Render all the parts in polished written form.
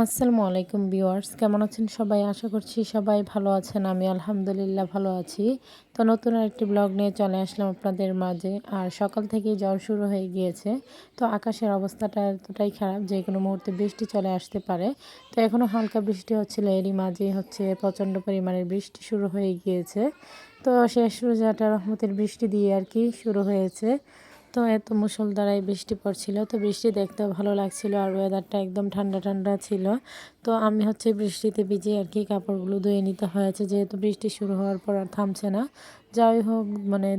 আসসালামু আলাইকুম ভিউয়ার্স, কেমন আছেন সবাই? আশা করছি সবাই ভালো আছেন। আমি আলহামদুলিল্লাহ ভালো আছি। তো নতুন আরেকটি ব্লগ নিয়ে চলে আসলাম আপনাদের মাঝে। আর সকাল থেকেই ঝড় শুরু হয়ে গিয়েছে। তো আকাশের অবস্থাটা এতটাই খারাপ যে কোনো মুহূর্তে বৃষ্টি চলে আসতে পারে। তো এখনও হালকা বৃষ্টি হচ্ছিল, এরই মাঝেই প্রচণ্ড পরিমাণের বৃষ্টি শুরু হয়ে গিয়েছে। তো শেষ রোজাটা রহমতের বৃষ্টি দিয়ে আর কি শুরু হয়েছে। তো এত মুষলধারায় বৃষ্টি পড়ছিল, তো বৃষ্টি দেখতেও ভালো লাগছিল আর ওয়েদারটা একদম ঠান্ডা ঠান্ডা ছিল। তো আমি বৃষ্টিতে ভিজে আর কি কাপড়গুলো ধুয়ে নিতে হয়েছে, যেহেতু বৃষ্টি শুরু হওয়ার পর আর থামছে না। যাই হোক,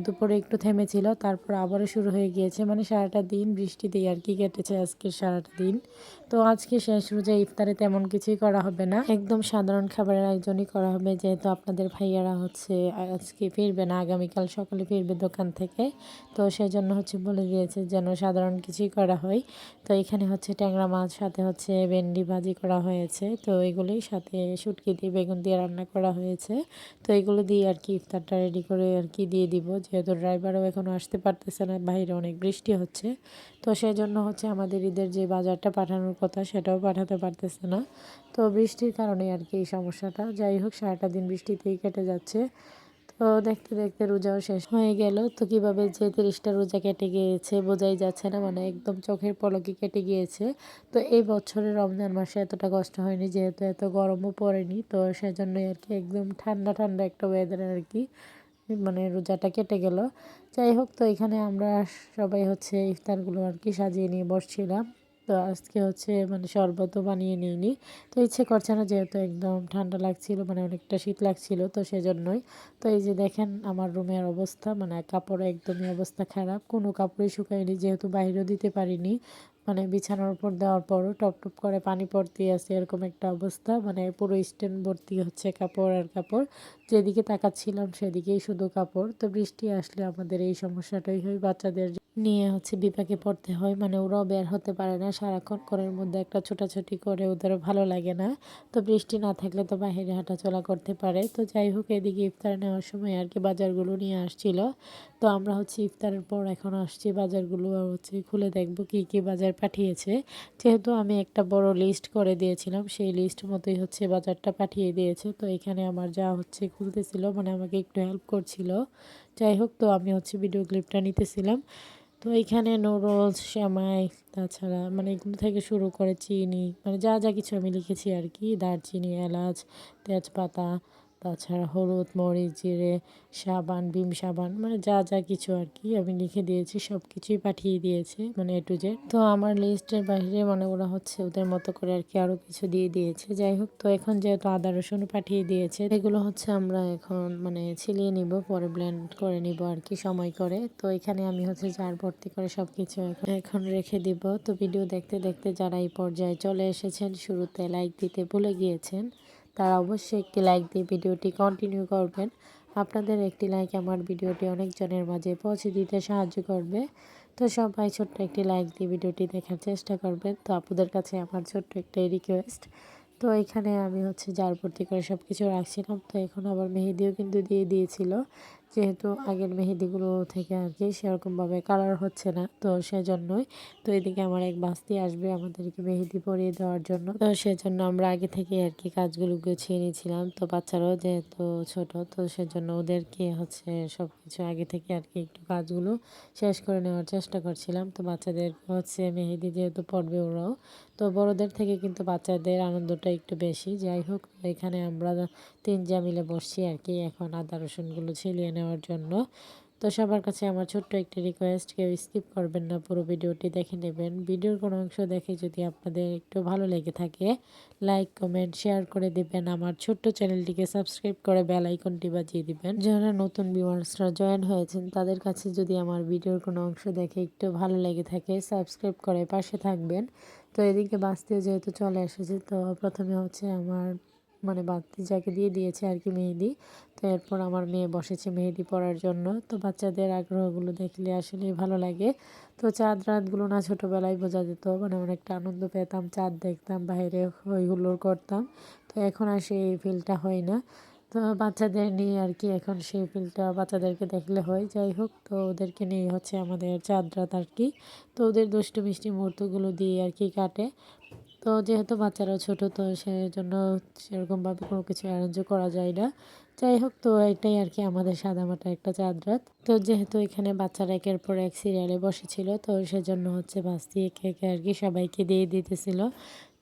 দুপুরে একটু থেমেছিল, তারপর আবারও শুরু হয়ে গিয়েছে। সারাটা দিন বৃষ্টিতেই আর কি কেটেছে আজকে সারাটা দিন। তো আজকে শেষ রোজা, ইফতারে তেমন কিছুই করা হবে না, একদম সাধারণ খাবারের আয়োজনই করা হবে, যেহেতু আপনাদের ভাইয়ারা আজকে ফিরবে না, আগামীকাল সকালে ফিরবে দোকান থেকে। তো সেই জন্য বলে দিয়েছে যেন সাধারণ কিছুই করা হয়। তো এখানে ট্যাংরা মাছ, সাথে ভেন্ডি ভাজি করা হয়েছে। তো এগুলোই সাথে শুটকি দিয়ে বেগুন দিয়ে রান্না করা হয়েছে। তো এগুলো দিয়ে আর কি ইফতারটা রেডি করে আর কি দিয়ে দিব, যেহেতু ড্রাইভারও এখনও আসতে পারতেছে না, বাইরে অনেক বৃষ্টি হচ্ছে। তো সেই জন্য আমাদের ঈদের যে বাজারটা পাঠানোর কথা সেটাও পাঠাতে পারতেছে না। তো বৃষ্টির কারণে আর কি এই সমস্যাটা। যাই হোক, সারাটা দিন বৃষ্টিতেই কেটে যাচ্ছে। তো দেখতে দেখতে রোজাও শেষ হয়ে গেল। তো কিভাবে যে 30টা রোজা কেটে গিয়েছে বোঝাই যাচ্ছে না, একদম চোখের পলকে কেটে গিয়েছে। তো এই বছরের রমজান মাসে এতটা কষ্ট হয়নি, যেহেতু এত গরমও পড়েনি। তো সেজন্যই আর কি একদম ঠান্ডা ঠান্ডা একটা ওয়েদারে আর কি রোজাটা কেটে গেল। যাই হোক, তো এখানে আমরা সবাই ইফতারগুলো আর কি সাজিয়ে নিয়ে বসছিলাম। তো আজকে শরবতও বানিয়ে নিইনি। তো ইচ্ছে করছে না, যেহেতু একদম ঠান্ডা লাগছিল, অনেকটা শীত লাগছিল, তো সেজন্যই। তো এই যে দেখেন আমার রুমের অবস্থা, কাপড় একদমই অবস্থা খারাপ, কোনো কাপড়ই শুকায়নি, যেহেতু বাইরেও দিতে পারিনি। বিছানার উপর দেওয়ার পরও টপ টপ করে পানি পড়তেই আছে, এরকম একটা অবস্থা। পুরো স্ট্যান্ড ভর্তি কাপড় আর কাপড়, যেদিকে তাকাচ্ছিলাম সেদিকেই শুধু কাপড়। তো বৃষ্টি আসলে আমাদের এই সমস্যাটাই হয়, বাচ্চাদের নিয়ে বিপাকে পড়তে হয়। ওরাও বের হতে পারে না, সারাক্ষণ ঘরের মধ্যে একটা ছোটাছুটি করে, ওদেরও ভালো লাগে না। তো বৃষ্টি না থাকলে তো বাইরে হাঁটাচলা করতে পারে। তো যাই হোক, এদিকে ইফতার নেওয়ার সময় আর কি বাজারগুলো নিয়ে আসছিল। তো আমরা ইফতারের পর এখন আসছি বাজারগুলো খুলে দেখব কি কি বাজার পাঠিয়েছে। যেহেতু আমি একটা বড় লিস্ট করে দিয়েছিলাম, সেই লিস্ট মতোই বাজারটা পাঠিয়ে দিয়েছে। তো এখানে আমার যা খুলতেছিল, আমাকে একটু হেল্প করছিল। যাই হোক, তো আমি ভিডিও ক্লিপটা নিতেছিলাম। তো এখানে নুডলস, সেমাই, তাছাড়া এগুলো থেকে শুরু করে চিনি, যা যা কিছু আমি লিখেছি আর কি, দারচিনি, এলাচ, তেজপাতা, তাছাড়া হলুদ, মরিচ, জিরে, সাবান, ভিম সাবান, যা যা কিছু আর কি আমি লিখে দিয়েছি, সব কিছুই পাঠিয়ে দিয়েছে, এ টু জেড। তো আমার লিস্টের বাইরে ওরা ওদের মতো করে আর কি আরও কিছু দিয়ে দিয়েছে। যাই হোক, তো এখন যেহেতু আদা রসুনও পাঠিয়ে দিয়েছে, এগুলো আমরা এখন ছিলিয়ে নিব, পরে ব্লেন্ড করে নিব আর কি সময় করে। তো এখানে আমি জার ভর্তি করে সব কিছু এখন রেখে দিব। তো ভিডিও দেখতে দেখতে যারা এই পর্যায়ে চলে এসেছেন, শুরুতে লাইক দিতে ভুলে গিয়েছেন, তারা অবশ্যই একটি লাইক দিয়ে ভিডিওটি কন্টিনিউ করবেন। আপনাদের একটি লাইক আমার ভিডিওটি অনেকজনের মাঝে পৌঁছে দিতে সাহায্য করবে। তো সবাই ছোট্ট একটি লাইক দিয়ে ভিডিওটি দেখার চেষ্টা করবেন। তো আপুদের কাছে আমার ছোট্ট একটাই রিকোয়েস্ট। তো এখানে আমি জার ভর্তি করে সব কিছু রাখছিলাম। তো এখন আবার মেহেদিও কিন্তু দিয়ে দিয়েছিল, যেহেতু আগের মেহেদিগুলো থেকে আর কি সেরকমভাবে কালার হচ্ছে না, তো সেজন্যই। তো এদিকে আমার এক বাস্তি আসবে আমাদেরকে মেহেদি পরিয়ে দেওয়ার জন্য। তো সেজন্য আমরা আগে থেকে আর কি কাজগুলো গুছিয়ে নিয়েছিলাম। তো বাচ্চারাও যেহেতু ছোট, তো সেজন্য ওদেরকে সব কিছু আগে থেকে আর কি একটু কাজগুলো শেষ করে নেওয়ার চেষ্টা করছিলাম। তো বাচ্চাদের মেহেদি যেহেতু পড়বে ওরাও, তো বড়দের থেকে কিন্তু বাচ্চাদের আনন্দটা একটু বেশি। যাই হোক, এখানে আমরা 3 জা মিলে বসছি আর কি এখন আদা রসুনগুলো ছিলিয়ে নেওয়ার জন্য। তো সবার কাছে আমার ছোট্ট একটি রিকোয়েস্ট, কেউ স্কিপ করবেন না, পুরো ভিডিওটি দেখে নেবেন। ভিডিওর কোনো অংশ দেখে যদি আপনাদের একটু ভালো লেগে থাকে, লাইক, কমেন্ট, শেয়ার করে দিবেন। আমার ছোট্ট চ্যানেলটিকে সাবস্ক্রাইব করে বেল আইকনটি বাজিয়ে দিবেন। যারা নতুন ভিউয়ার্সরা জয়েন হয়েছেন, তাদের কাছে যদি আমার ভিডিওর কোনো অংশ দেখে একটু ভালো লেগে থাকে, সাবস্ক্রাইব করে পাশে থাকবেন। তো এদিকে বাঁচতেও যেহেতু চলে এসেছে, তো প্রথমে আমার বাতিজাকে দিয়ে দিয়েছে আর কি মেহেদি। তো এরপর আমার মেয়ে বসেছে মেহেদি পরার জন্য। তো বাচ্চাদের আগ্রহগুলো দেখলে আসলেই ভালো লাগে। তো চাঁদ রাতগুলো না ছোটোবেলায় বোঝা যেত, অনেকটা আনন্দ পেতাম, চাঁদ দেখতাম, বাইরে হই হুল্লোড় করতাম। তো এখন আর সেই ফিলটা হয় না। তো বাচ্চাদের নিয়ে আর কি এখন সেই ফিলটা বাচ্চাদেরকে দেখলে হয়। যাই হোক, তো ওদেরকে নিয়ে আমাদের চাঁদ রাত আর কি। তো ওদের দুষ্টু মিষ্টি মুহূর্তগুলো দিয়ে আর কি কাটে। তো তো যেহেতু বাচ্চারা ছোট তো সেজন্য সেরকমভাবে কোনো কিছু অ্যারেঞ্জও করা যায় না। যাই হোক, তো এটাই আর কি আমাদের সাদামাটা একটা চাঁদ রাত। তো যেহেতু এখানে বাচ্চারা একের পর এক সিরিয়ালে বসেছিল, তো সেজন্য হচ্ছে ভাস্তি একে একে আর কি সবাইকে দিয়ে দিতেছিল।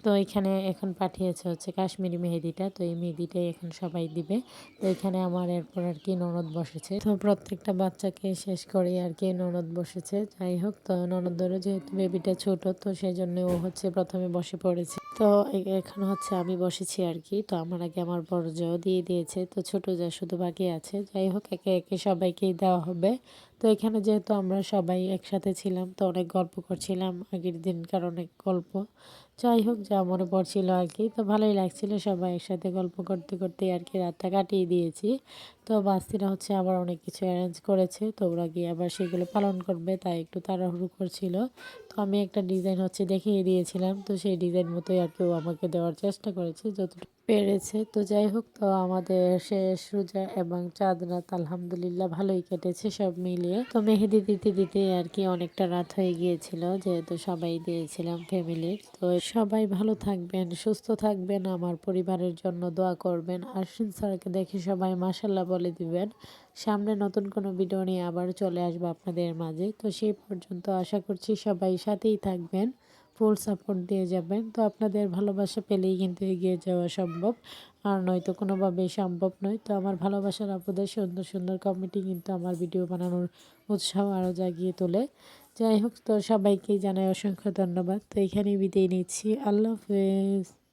তো এখানে এখন পাঠিয়েছে হচ্ছে কাশ্মীরি মেহেদিটা, তো এই মেহেদিটাই এখন সবাই দিবে। তো এখানে আমার এরপর আর কি ননদ বসেছে, তো প্রত্যেকটা বাচ্চাকে শেষ করে আর কি ননদ বসেছে। যাই হোক, তো ননদদেরও যেহেতু বেবিটা ছোট, তো সেই জন্য ও হচ্ছে প্রথমে বসে পড়েছে। তো এখন হচ্ছে আমি বসেছি আর কি। তো আমার আগে আমার বড় জাও দিয়ে দিয়েছে, তো ছোট যা শুধু বাকি আছে। যাই হোক, একে একে সবাইকেই দেওয়া হবে। তো এখানে যেহেতু আমরা সবাই একসাথে ছিলাম, তো অনেক গল্প করছিলাম আগের দিনকার অনেক গল্প। যাই হোক, যা মনে পড়ছিল আর কি। তো ভালোই লাগছিল, সবাই একসাথে গল্প করতে করতে আর কি রাতটা কাটিয়ে দিয়েছি। তো বাস্তিরা হচ্ছে আবার অনেক কিছু অ্যারেঞ্জ করেছে, তো ওরা গিয়ে আবার সেগুলো পালন করবে, তাই একটু তাড়াহুড়ো করছিল। তো আমি একটা ডিজাইন হচ্ছে দেখিয়ে দিয়েছিলাম, তো সেই ডিজাইন মতোই আর কি ও আমাকে দেওয়ার চেষ্টা করেছে যতটুকু পেরেছে। তো যাই হোক, তো আমাদের শেষ রোজা এবং চাঁদ রাত আলহামদুলিল্লাহ ভালোই কেটেছে সব মিলিয়ে। তো মেহেদি দিতে দিতে আর কি অনেকটা রাত হয়ে গিয়েছিল, যেহেতু সবাই দিয়েছিলাম ফ্যামিলির। তো সবাই ভালো থাকবেন, সুস্থ থাকবেন, আমার পরিবারের জন্য দোয়া করবেন। আশ্বিন স্যারকে দেখে সবাই মাশাল্লাহ বলে দিবেন। সামনে নতুন কোনো ভিডিও নিয়ে আবার চলে আসবো আপনাদের মাঝে। তো সেই পর্যন্ত আশা করছি সবাই সাথেই থাকবেন, ফুল সাপোর্ট দিয়ে যাবেন। তো আপনাদের ভালোবাসা পেলেই কিন্তু এগিয়ে যাওয়া সম্ভব, আর নয়তো কোনোভাবেই সম্ভব নয়। তো আমার ভালোবাসার আপনাদের সুন্দর সুন্দর কমেন্টই কিন্তু আমার ভিডিও বানানোর উৎসাহ আরও জাগিয়ে তোলে। যাই হোক, তো সবাইকেই জানাই অসংখ্য ধন্যবাদ। তো এখানেই বিদায় নিচ্ছি। আল্লাহ হাফেজ।